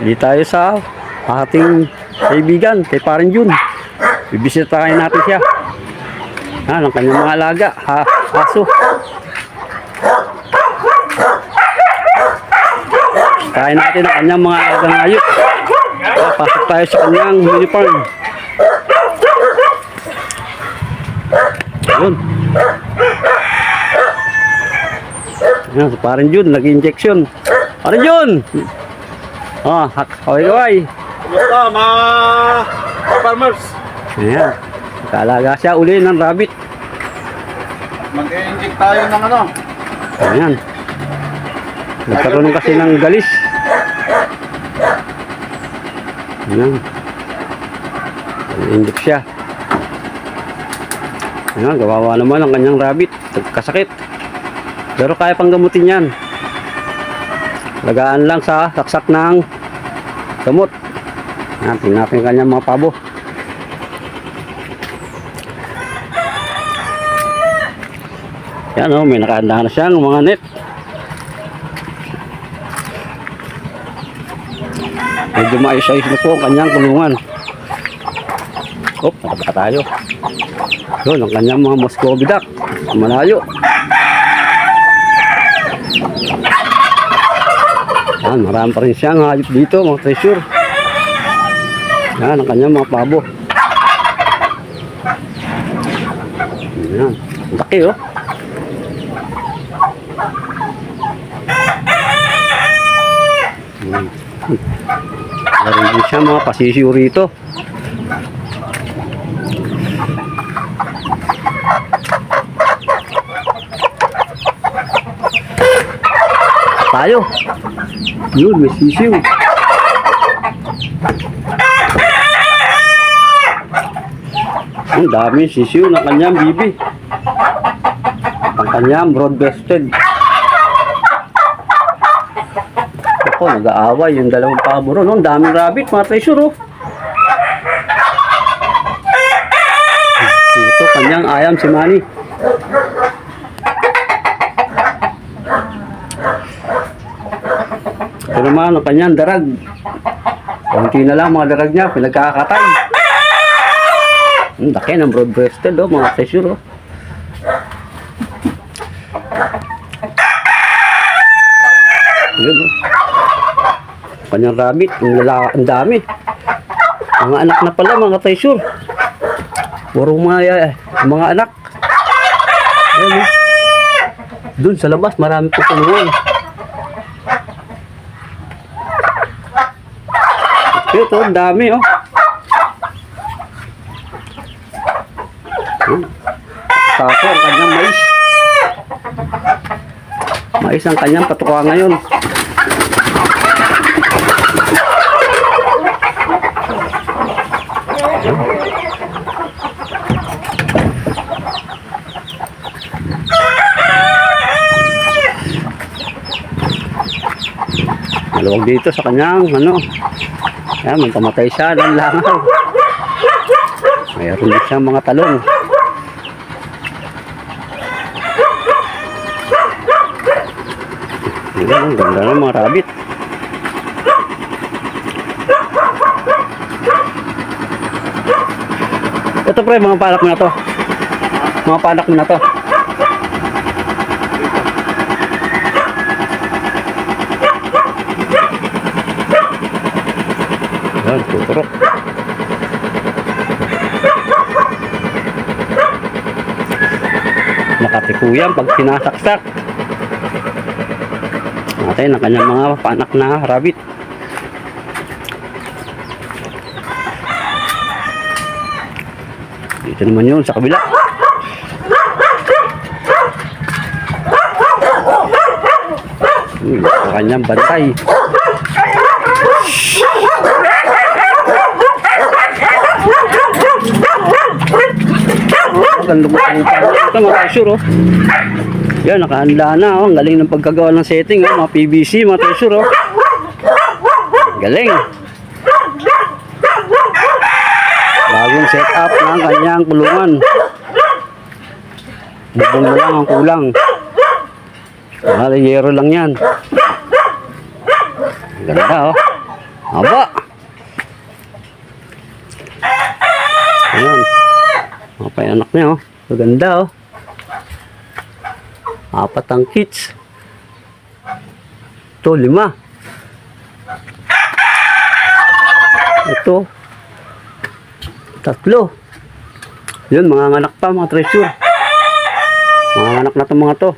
Hindi tayo sa ating kaibigan, kay Paring Jun. Bibisitahin natin siya. Ang kanyang mga alaga, aso. Kain natin ang kanyang mga alagang hayop. Pasok tayo sa kanyang mini farm. Yun. Yan, si Paring Jun, nag-injection. Paring Jun! Kaway-kaway. Kumusta mga farmers? Ayan. Nakalaga siya uli ng rabbit. Mag-i-inject tayo ng ano? Ayan. Nagkaroon kasi ng galis. Ayan. Inject siya. Ayan, gawawa naman ang kanyang rabbit. Nagkasakit. Pero kaya pang gamutin yan. Lagaan lang sa saksak ng gamot. Ayan, tingnan natin yung kanyang mga pabo. Yan o, may nakahanda na siyang mga net. Medyo maayos-ayos na po ang kanyang kulungan. Nakabaka tayo. Yun, ang kanyang mga Muscovy duck. Malayo. Yan, marami pa rin siyang hayop dito, mga treasure. Yan, ang kanyang mga pabo. Yan, laki oh. Meron din siya mga pasisyo rito. Tayo. Yun, may sisiw. Ang dami sisiw ng kanyang bibi. Ang kanyang broad-breasted. Ako, nag-aaway yung dalawang pabo ron. Ang daming rabbit, mga treasure oh. Ito, kanyang ayam si Manny. Ito naman, ang kanyang darag. Kunti na lang mga darag niya, pinagkakatay. Ang laki ng broad-breasted oh, mga treasure oh. Yun oh. Kanyang rabbit, ang dami. Mga anak na pala, mga treasure. Puro mga anak. Ayan oh. Doon sa labas, marami po tulungan. Ito, ang dami oh. Sako ang kanyang mais. Mais ang kanyang patuka ngayon. Maluwag dito sa kanyang ayan, may pamatay siya ng langaw. Mayroon din siyang mga talong. Ayan, ang ganda ng mga rabbit. Ito pre, mga panak mo na to. Mga panak mo na to. Ayan, tuturok. Makatikuyan pag sinasaksak. Natin ang kanyang mga panak na rabbit. Dito naman yun sa kabila. Ang kanyang bantay. Ang lumutang ito mga treasure oh. Yan, nakahanda na oh. Ang galing ng pagkagawa ng setting oh. Mga PVC, mga treasure oh. Galing. Bagong set up ng kanyang kulungan. Bubong na lang ang kulang. Yero lang yan. Ganda oh. Aba. Ayan. Mga pa yung anak niya oh. Maganda oh. 4 ang kits. Ito 5. Ito 3. Yun, mga anak pa, mga treasure. Mga anak na to mga to.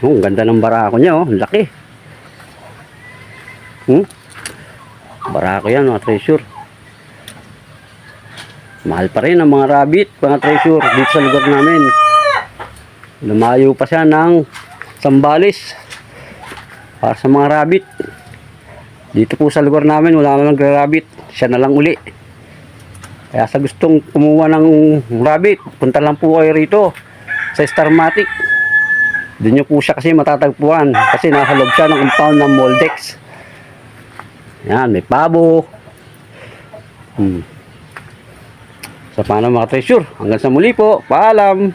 Oh, ang ganda ng barako niya oh, ang laki. Barako yan mga treasure. Mahal pa rin ang mga rabbit, mga treasure, dito sa lugar namin. Lumayo pa siya ng Sambales para sa mga rabbit. Dito po sa lugar namin wala na nagra-rabbit, siya na lang uli. Kaya sa gustong kumuha ng rabbit, punta lang po kayo rito sa Starmatic. Doon nyo po siya kasi matatagpuan kasi nasa loob siya ng compound ng Moldex. Yan, may pabo. So paano mga treasure, hanggang sa muli po, paalam.